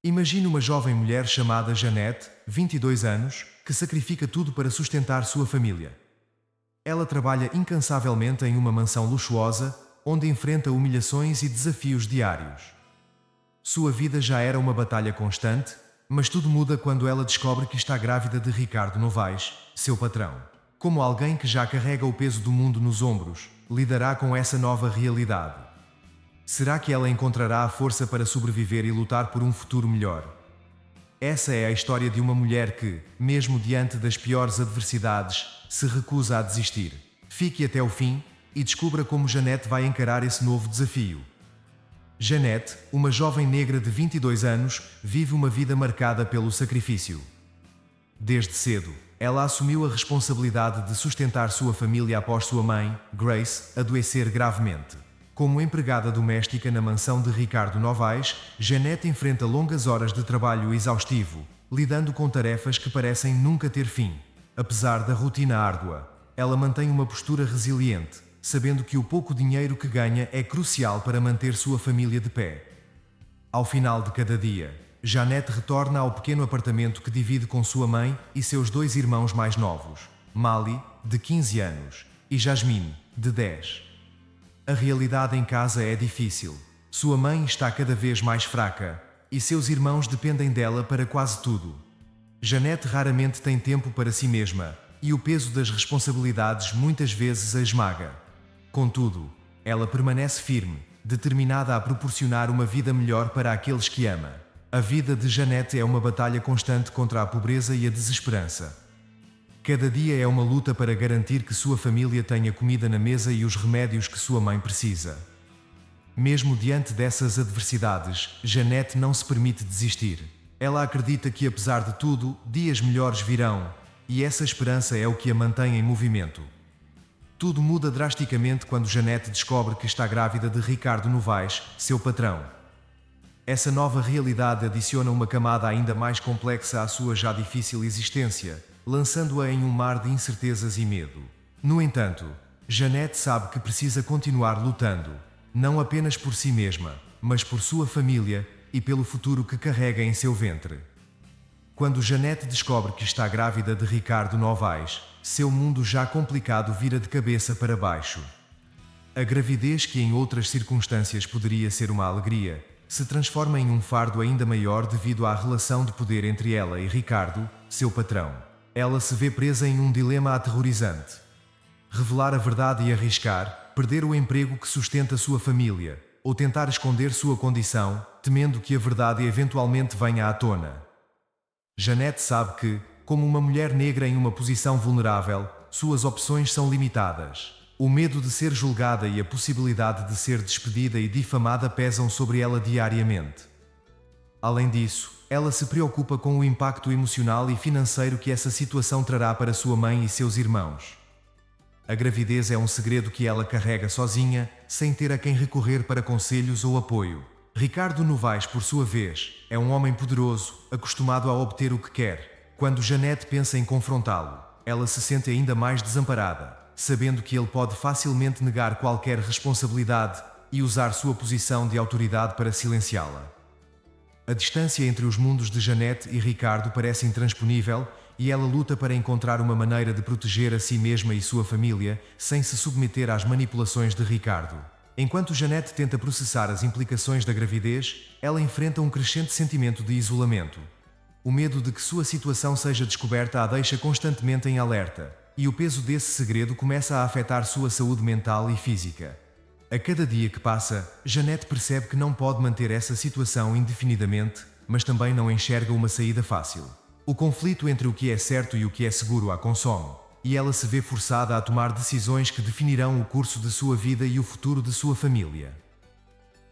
Imagine uma jovem mulher chamada Jeanette, 22 anos, que sacrifica tudo para sustentar sua família. Ela trabalha incansavelmente em uma mansão luxuosa, onde enfrenta humilhações e desafios diários. Sua vida já era uma batalha constante, mas tudo muda quando ela descobre que está grávida de Ricardo Novaes, seu patrão. Como alguém que já carrega o peso do mundo nos ombros, lidará com essa nova realidade? Será que ela encontrará a força para sobreviver e lutar por um futuro melhor? Essa é a história de uma mulher que, mesmo diante das piores adversidades, se recusa a desistir. Fique até o fim e descubra como Jeanette vai encarar esse novo desafio. Jeanette, uma jovem negra de 22 anos, vive uma vida marcada pelo sacrifício. Desde cedo, ela assumiu a responsabilidade de sustentar sua família após sua mãe, Grace, adoecer gravemente. Como empregada doméstica na mansão de Ricardo Novaes, Jeanette enfrenta longas horas de trabalho exaustivo, lidando com tarefas que parecem nunca ter fim. Apesar da rotina árdua, ela mantém uma postura resiliente, sabendo que o pouco dinheiro que ganha é crucial para manter sua família de pé. Ao final de cada dia, Jeanette retorna ao pequeno apartamento que divide com sua mãe e seus dois irmãos mais novos, Mali, de 15 anos, e Jasmine, de 10. A realidade em casa é difícil. Sua mãe está cada vez mais fraca, e seus irmãos dependem dela para quase tudo. Jeanette raramente tem tempo para si mesma, e o peso das responsabilidades muitas vezes a esmaga. Contudo, ela permanece firme, determinada a proporcionar uma vida melhor para aqueles que ama. A vida de Jeanette é uma batalha constante contra a pobreza e a desesperança. Cada dia é uma luta para garantir que sua família tenha comida na mesa e os remédios que sua mãe precisa. Mesmo diante dessas adversidades, Jeanette não se permite desistir. Ela acredita que, apesar de tudo, dias melhores virão, e essa esperança é o que a mantém em movimento. Tudo muda drasticamente quando Jeanette descobre que está grávida de Ricardo Novaes, seu patrão. Essa nova realidade adiciona uma camada ainda mais complexa à sua já difícil existência, lançando-a em um mar de incertezas e medo. No entanto, Jeanette sabe que precisa continuar lutando, não apenas por si mesma, mas por sua família e pelo futuro que carrega em seu ventre. Quando Jeanette descobre que está grávida de Ricardo Novaes, seu mundo já complicado vira de cabeça para baixo. A gravidez, que em outras circunstâncias poderia ser uma alegria, se transforma em um fardo ainda maior devido à relação de poder entre ela e Ricardo, seu patrão. Ela se vê presa em um dilema aterrorizante. Revelar a verdade e arriscar, perder o emprego que sustenta sua família, ou tentar esconder sua condição, temendo que a verdade eventualmente venha à tona. Jeanette sabe que, como uma mulher negra em uma posição vulnerável, suas opções são limitadas. O medo de ser julgada e a possibilidade de ser despedida e difamada pesam sobre ela diariamente. Além disso, ela se preocupa com o impacto emocional e financeiro que essa situação trará para sua mãe e seus irmãos. A gravidez é um segredo que ela carrega sozinha, sem ter a quem recorrer para conselhos ou apoio. Ricardo Novaes, por sua vez, é um homem poderoso, acostumado a obter o que quer. Quando Jeanette pensa em confrontá-lo, ela se sente ainda mais desamparada, sabendo que ele pode facilmente negar qualquer responsabilidade e usar sua posição de autoridade para silenciá-la. A distância entre os mundos de Jeanette e Ricardo parece intransponível, e ela luta para encontrar uma maneira de proteger a si mesma e sua família, sem se submeter às manipulações de Ricardo. Enquanto Jeanette tenta processar as implicações da gravidez, ela enfrenta um crescente sentimento de isolamento. O medo de que sua situação seja descoberta a deixa constantemente em alerta, e o peso desse segredo começa a afetar sua saúde mental e física. A cada dia que passa, Jeanette percebe que não pode manter essa situação indefinidamente, mas também não enxerga uma saída fácil. O conflito entre o que é certo e o que é seguro a consome, e ela se vê forçada a tomar decisões que definirão o curso de sua vida e o futuro de sua família.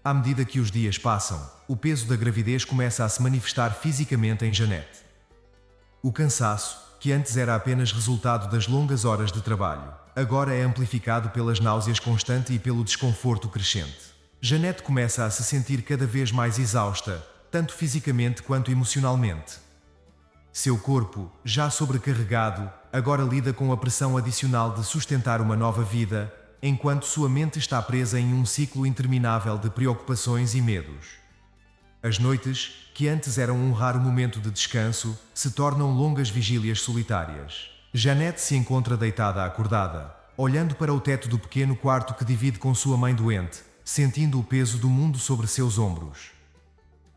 À medida que os dias passam, o peso da gravidez começa a se manifestar fisicamente em Jeanette. O cansaço, que antes era apenas resultado das longas horas de trabalho, agora é amplificado pelas náuseas constantes e pelo desconforto crescente. Jeanette começa a se sentir cada vez mais exausta, tanto fisicamente quanto emocionalmente. Seu corpo, já sobrecarregado, agora lida com a pressão adicional de sustentar uma nova vida, enquanto sua mente está presa em um ciclo interminável de preocupações e medos. As noites, que antes eram um raro momento de descanso, se tornam longas vigílias solitárias. Jeanette se encontra deitada acordada, olhando para o teto do pequeno quarto que divide com sua mãe doente, sentindo o peso do mundo sobre seus ombros.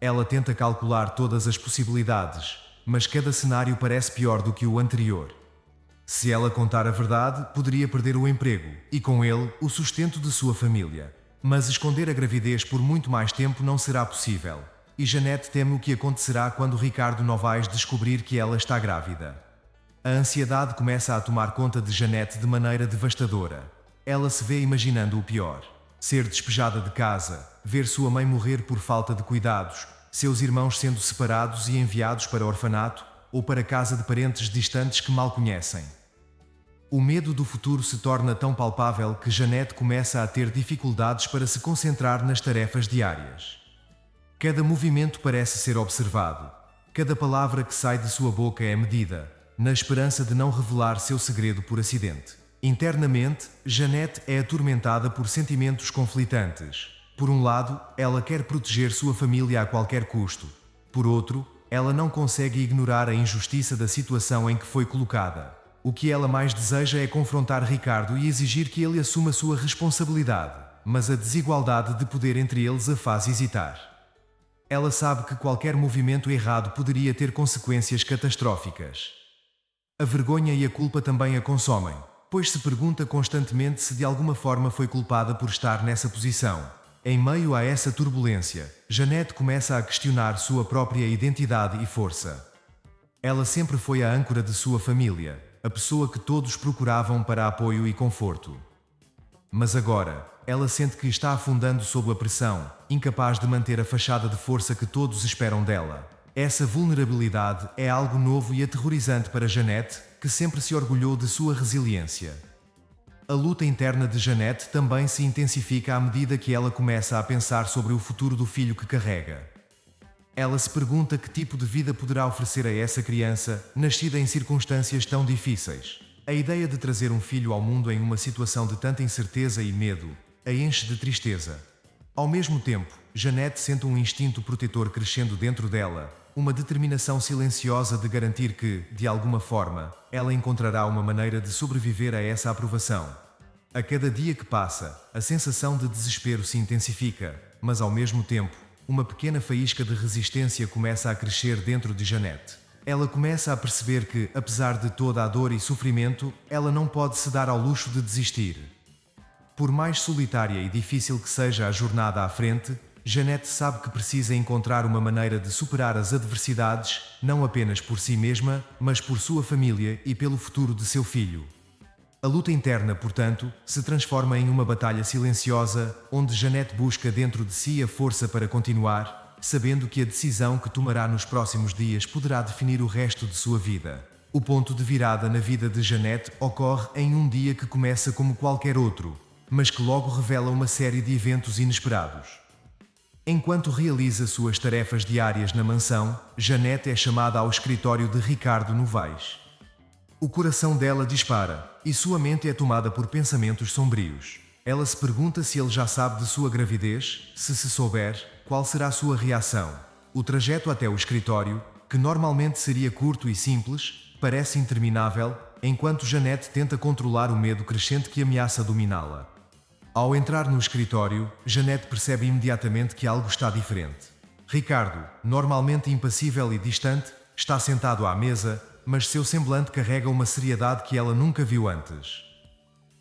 Ela tenta calcular todas as possibilidades, mas cada cenário parece pior do que o anterior. Se ela contar a verdade, poderia perder o emprego, e com ele, o sustento de sua família. Mas esconder a gravidez por muito mais tempo não será possível. E Jeanette teme o que acontecerá quando Ricardo Novaes descobrir que ela está grávida. A ansiedade começa a tomar conta de Jeanette de maneira devastadora. Ela se vê imaginando o pior. Ser despejada de casa, ver sua mãe morrer por falta de cuidados, seus irmãos sendo separados e enviados para orfanato ou para casa de parentes distantes que mal conhecem. O medo do futuro se torna tão palpável que Jeanette começa a ter dificuldades para se concentrar nas tarefas diárias. Cada movimento parece ser observado. Cada palavra que sai de sua boca é medida, na esperança de não revelar seu segredo por acidente. Internamente, Jeanette é atormentada por sentimentos conflitantes. Por um lado, ela quer proteger sua família a qualquer custo. Por outro, ela não consegue ignorar a injustiça da situação em que foi colocada. O que ela mais deseja é confrontar Ricardo e exigir que ele assuma sua responsabilidade, mas a desigualdade de poder entre eles a faz hesitar. Ela sabe que qualquer movimento errado poderia ter consequências catastróficas. A vergonha e a culpa também a consomem, pois se pergunta constantemente se de alguma forma foi culpada por estar nessa posição. Em meio a essa turbulência, Jeanette começa a questionar sua própria identidade e força. Ela sempre foi a âncora de sua família, a pessoa que todos procuravam para apoio e conforto. Mas agora, ela sente que está afundando sob a pressão, incapaz de manter a fachada de força que todos esperam dela. Essa vulnerabilidade é algo novo e aterrorizante para Jeanette, que sempre se orgulhou de sua resiliência. A luta interna de Jeanette também se intensifica à medida que ela começa a pensar sobre o futuro do filho que carrega. Ela se pergunta que tipo de vida poderá oferecer a essa criança, nascida em circunstâncias tão difíceis. A ideia de trazer um filho ao mundo em uma situação de tanta incerteza e medo a enche de tristeza. Ao mesmo tempo, Jeanette sente um instinto protetor crescendo dentro dela, uma determinação silenciosa de garantir que, de alguma forma, ela encontrará uma maneira de sobreviver a essa aprovação. A cada dia que passa, a sensação de desespero se intensifica, mas ao mesmo tempo, uma pequena faísca de resistência começa a crescer dentro de Jeanette. Ela começa a perceber que, apesar de toda a dor e sofrimento, ela não pode se dar ao luxo de desistir. Por mais solitária e difícil que seja a jornada à frente, Jeanette sabe que precisa encontrar uma maneira de superar as adversidades, não apenas por si mesma, mas por sua família e pelo futuro de seu filho. A luta interna, portanto, se transforma em uma batalha silenciosa, onde Jeanette busca dentro de si a força para continuar, sabendo que a decisão que tomará nos próximos dias poderá definir o resto de sua vida. O ponto de virada na vida de Jeanette ocorre em um dia que começa como qualquer outro, mas que logo revela uma série de eventos inesperados. Enquanto realiza suas tarefas diárias na mansão, Jeanette é chamada ao escritório de Ricardo Novaes. O coração dela dispara, e sua mente é tomada por pensamentos sombrios. Ela se pergunta se ele já sabe de sua gravidez, se souber, qual será sua reação. O trajeto até o escritório, que normalmente seria curto e simples, parece interminável, enquanto Jeanette tenta controlar o medo crescente que ameaça dominá-la. Ao entrar no escritório, Jeanette percebe imediatamente que algo está diferente. Ricardo, normalmente impassível e distante, está sentado à mesa, mas seu semblante carrega uma seriedade que ela nunca viu antes.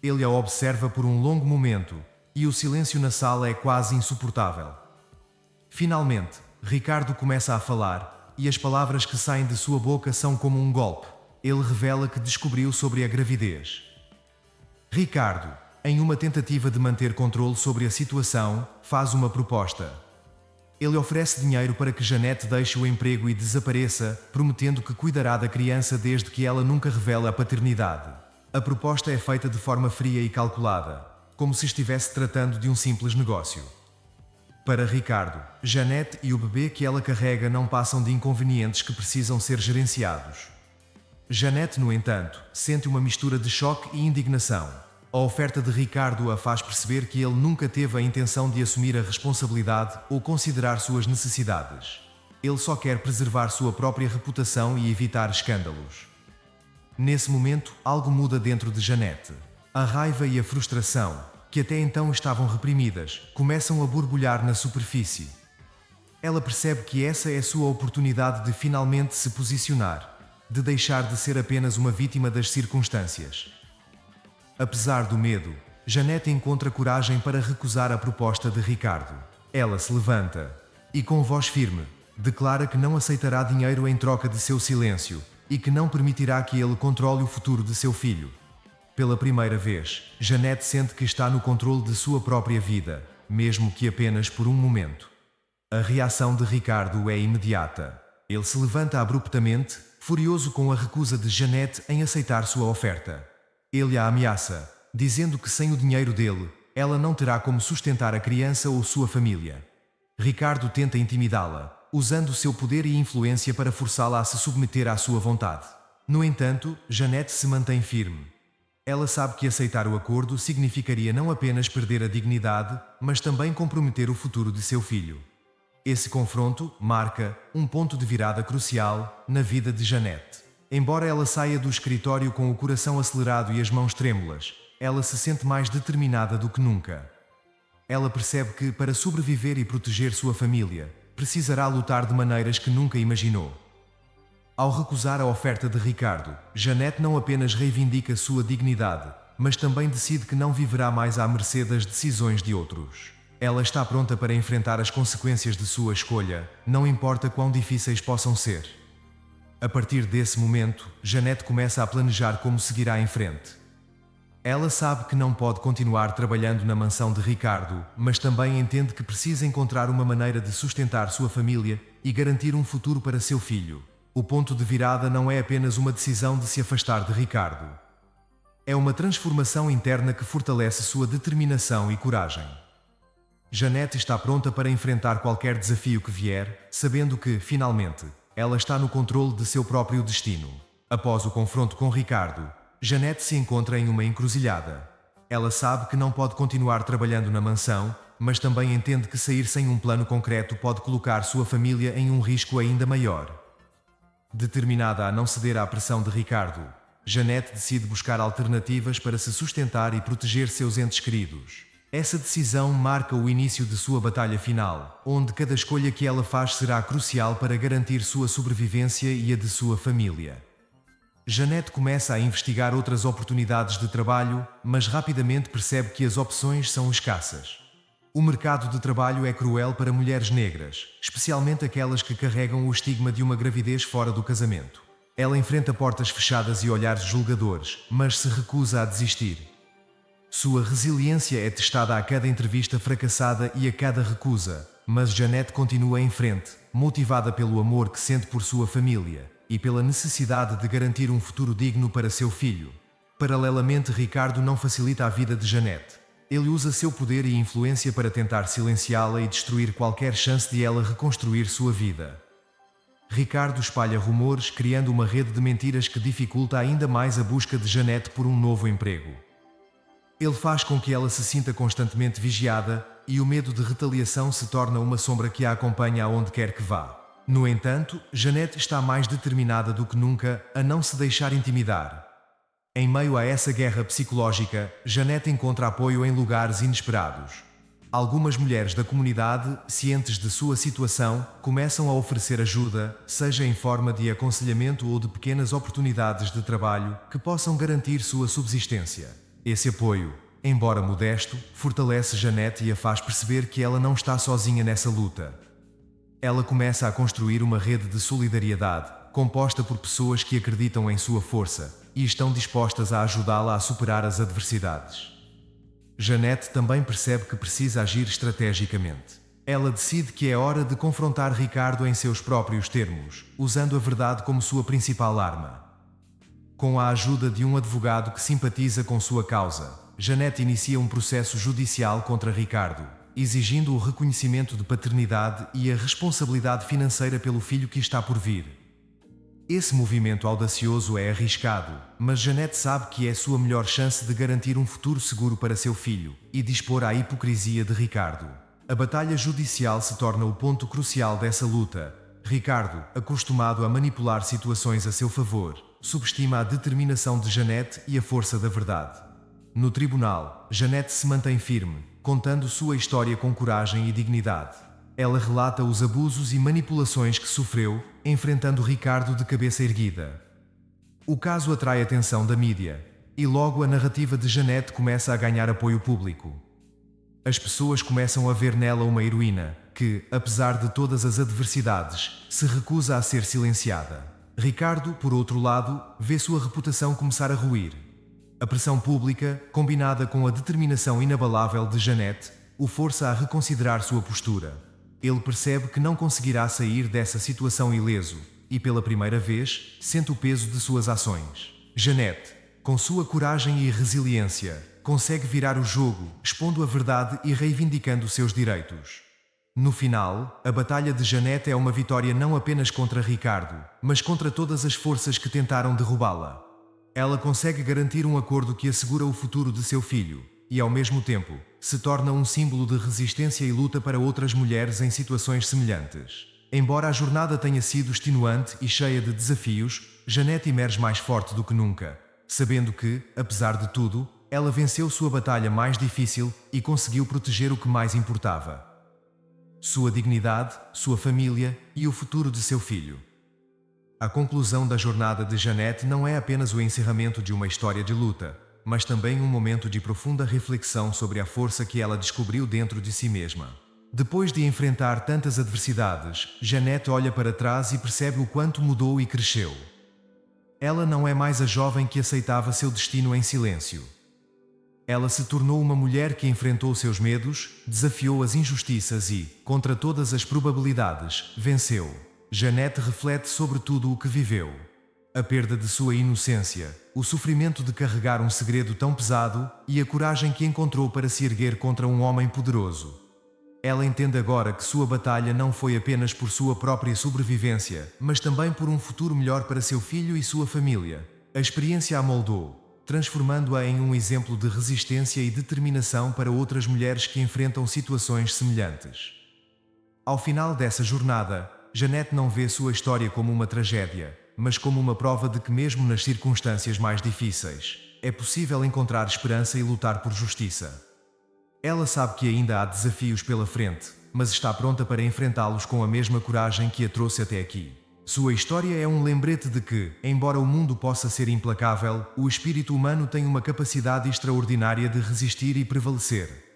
Ele a observa por um longo momento, e o silêncio na sala é quase insuportável. Finalmente, Ricardo começa a falar, e as palavras que saem de sua boca são como um golpe. Ele revela que descobriu sobre a gravidez. Ricardo, em uma tentativa de manter controle sobre a situação, faz uma proposta. Ele oferece dinheiro para que Jeanette deixe o emprego e desapareça, prometendo que cuidará da criança desde que ela nunca revele a paternidade. A proposta é feita de forma fria e calculada, como se estivesse tratando de um simples negócio. Para Ricardo, Jeanette e o bebê que ela carrega não passam de inconvenientes que precisam ser gerenciados. Jeanette, no entanto, sente uma mistura de choque e indignação. A oferta de Ricardo a faz perceber que ele nunca teve a intenção de assumir a responsabilidade ou considerar suas necessidades. Ele só quer preservar sua própria reputação e evitar escândalos. Nesse momento, algo muda dentro de Jeanette. A raiva e a frustração, que até então estavam reprimidas, começam a borbulhar na superfície. Ela percebe que essa é sua oportunidade de finalmente se posicionar, de deixar de ser apenas uma vítima das circunstâncias. Apesar do medo, Jeanette encontra coragem para recusar a proposta de Ricardo. Ela se levanta e, com voz firme, declara que não aceitará dinheiro em troca de seu silêncio e que não permitirá que ele controle o futuro de seu filho. Pela primeira vez, Jeanette sente que está no controle de sua própria vida, mesmo que apenas por um momento. A reação de Ricardo é imediata. Ele se levanta abruptamente, furioso com a recusa de Jeanette em aceitar sua oferta. Ele a ameaça, dizendo que sem o dinheiro dele, ela não terá como sustentar a criança ou sua família. Ricardo tenta intimidá-la, usando seu poder e influência para forçá-la a se submeter à sua vontade. No entanto, Jeanette se mantém firme. Ela sabe que aceitar o acordo significaria não apenas perder a dignidade, mas também comprometer o futuro de seu filho. Esse confronto marca um ponto de virada crucial na vida de Jeanette. Embora ela saia do escritório com o coração acelerado e as mãos trêmulas, ela se sente mais determinada do que nunca. Ela percebe que, para sobreviver e proteger sua família, precisará lutar de maneiras que nunca imaginou. Ao recusar a oferta de Ricardo, Jeanette não apenas reivindica sua dignidade, mas também decide que não viverá mais à mercê das decisões de outros. Ela está pronta para enfrentar as consequências de sua escolha, não importa quão difíceis possam ser. A partir desse momento, Jeanette começa a planejar como seguirá em frente. Ela sabe que não pode continuar trabalhando na mansão de Ricardo, mas também entende que precisa encontrar uma maneira de sustentar sua família e garantir um futuro para seu filho. O ponto de virada não é apenas uma decisão de se afastar de Ricardo. É uma transformação interna que fortalece sua determinação e coragem. Jeanette está pronta para enfrentar qualquer desafio que vier, sabendo que, finalmente, ela está no controle de seu próprio destino. Após o confronto com Ricardo, Jeanette se encontra em uma encruzilhada. Ela sabe que não pode continuar trabalhando na mansão, mas também entende que sair sem um plano concreto pode colocar sua família em um risco ainda maior. Determinada a não ceder à pressão de Ricardo, Jeanette decide buscar alternativas para se sustentar e proteger seus entes queridos. Essa decisão marca o início de sua batalha final, onde cada escolha que ela faz será crucial para garantir sua sobrevivência e a de sua família. Jeanette começa a investigar outras oportunidades de trabalho, mas rapidamente percebe que as opções são escassas. O mercado de trabalho é cruel para mulheres negras, especialmente aquelas que carregam o estigma de uma gravidez fora do casamento. Ela enfrenta portas fechadas e olhares julgadores, mas se recusa a desistir. Sua resiliência é testada a cada entrevista fracassada e a cada recusa, mas Jeanette continua em frente, motivada pelo amor que sente por sua família e pela necessidade de garantir um futuro digno para seu filho. Paralelamente, Ricardo não facilita a vida de Jeanette. Ele usa seu poder e influência para tentar silenciá-la e destruir qualquer chance de ela reconstruir sua vida. Ricardo espalha rumores, criando uma rede de mentiras que dificulta ainda mais a busca de Jeanette por um novo emprego. Ele faz com que ela se sinta constantemente vigiada, e o medo de retaliação se torna uma sombra que a acompanha aonde quer que vá. No entanto, Jeanette está mais determinada do que nunca a não se deixar intimidar. Em meio a essa guerra psicológica, Jeanette encontra apoio em lugares inesperados. Algumas mulheres da comunidade, cientes de sua situação, começam a oferecer ajuda, seja em forma de aconselhamento ou de pequenas oportunidades de trabalho que possam garantir sua subsistência. Esse apoio, embora modesto, fortalece Jeanette e a faz perceber que ela não está sozinha nessa luta. Ela começa a construir uma rede de solidariedade, composta por pessoas que acreditam em sua força e estão dispostas a ajudá-la a superar as adversidades. Jeanette também percebe que precisa agir estrategicamente. Ela decide que é hora de confrontar Ricardo em seus próprios termos, usando a verdade como sua principal arma. Com a ajuda de um advogado que simpatiza com sua causa, Jeanette inicia um processo judicial contra Ricardo, exigindo o reconhecimento de paternidade e a responsabilidade financeira pelo filho que está por vir. Esse movimento audacioso é arriscado, mas Jeanette sabe que é sua melhor chance de garantir um futuro seguro para seu filho e dispor à hipocrisia de Ricardo. A batalha judicial se torna o ponto crucial dessa luta. Ricardo, acostumado a manipular situações a seu favor, subestima a determinação de Jeanette e a força da verdade. No tribunal, Jeanette se mantém firme, contando sua história com coragem e dignidade. Ela relata os abusos e manipulações que sofreu, enfrentando Ricardo de cabeça erguida. O caso atrai a atenção da mídia, e logo a narrativa de Jeanette começa a ganhar apoio público. As pessoas começam a ver nela uma heroína, que, apesar de todas as adversidades, se recusa a ser silenciada. Ricardo, por outro lado, vê sua reputação começar a ruir. A pressão pública, combinada com a determinação inabalável de Jeanette, o força a reconsiderar sua postura. Ele percebe que não conseguirá sair dessa situação ileso, e pela primeira vez, sente o peso de suas ações. Jeanette, com sua coragem e resiliência, consegue virar o jogo, expondo a verdade e reivindicando seus direitos. No final, a batalha de Jeanette é uma vitória não apenas contra Ricardo, mas contra todas as forças que tentaram derrubá-la. Ela consegue garantir um acordo que assegura o futuro de seu filho, e ao mesmo tempo, se torna um símbolo de resistência e luta para outras mulheres em situações semelhantes. Embora a jornada tenha sido extenuante e cheia de desafios, Jeanette emerge mais forte do que nunca, sabendo que, apesar de tudo, ela venceu sua batalha mais difícil e conseguiu proteger o que mais importava: sua dignidade, sua família e o futuro de seu filho. A conclusão da jornada de Jeanette não é apenas o encerramento de uma história de luta, mas também um momento de profunda reflexão sobre a força que ela descobriu dentro de si mesma. Depois de enfrentar tantas adversidades, Jeanette olha para trás e percebe o quanto mudou e cresceu. Ela não é mais a jovem que aceitava seu destino em silêncio. Ela se tornou uma mulher que enfrentou seus medos, desafiou as injustiças e, contra todas as probabilidades, venceu. Jeanette reflete sobre tudo o que viveu. A perda de sua inocência, o sofrimento de carregar um segredo tão pesado e a coragem que encontrou para se erguer contra um homem poderoso. Ela entende agora que sua batalha não foi apenas por sua própria sobrevivência, mas também por um futuro melhor para seu filho e sua família. A experiência a moldou, transformando-a em um exemplo de resistência e determinação para outras mulheres que enfrentam situações semelhantes. Ao final dessa jornada, Jeanette não vê sua história como uma tragédia, mas como uma prova de que mesmo nas circunstâncias mais difíceis, é possível encontrar esperança e lutar por justiça. Ela sabe que ainda há desafios pela frente, mas está pronta para enfrentá-los com a mesma coragem que a trouxe até aqui. Sua história é um lembrete de que, embora o mundo possa ser implacável, o espírito humano tem uma capacidade extraordinária de resistir e prevalecer.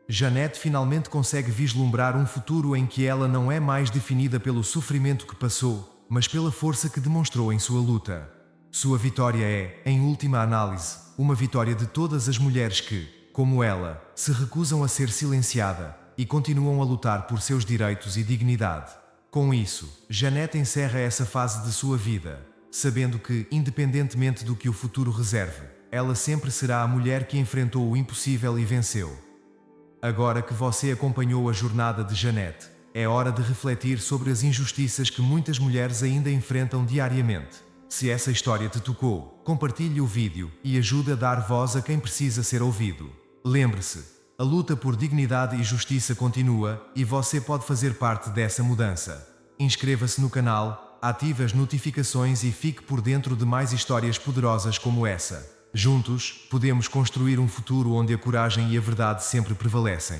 Jeanette finalmente consegue vislumbrar um futuro em que ela não é mais definida pelo sofrimento que passou, mas pela força que demonstrou em sua luta. Sua vitória é, em última análise, uma vitória de todas as mulheres que, como ela, se recusam a ser silenciada e continuam a lutar por seus direitos e dignidade. Com isso, Jeanette encerra essa fase de sua vida, sabendo que, independentemente do que o futuro reserve, ela sempre será a mulher que enfrentou o impossível e venceu. Agora que você acompanhou a jornada de Jeanette, é hora de refletir sobre as injustiças que muitas mulheres ainda enfrentam diariamente. Se essa história te tocou, compartilhe o vídeo e ajude a dar voz a quem precisa ser ouvido. Lembre-se, a luta por dignidade e justiça continua e você pode fazer parte dessa mudança. Inscreva-se no canal, ative as notificações e fique por dentro de mais histórias poderosas como essa. Juntos, podemos construir um futuro onde a coragem e a verdade sempre prevalecem.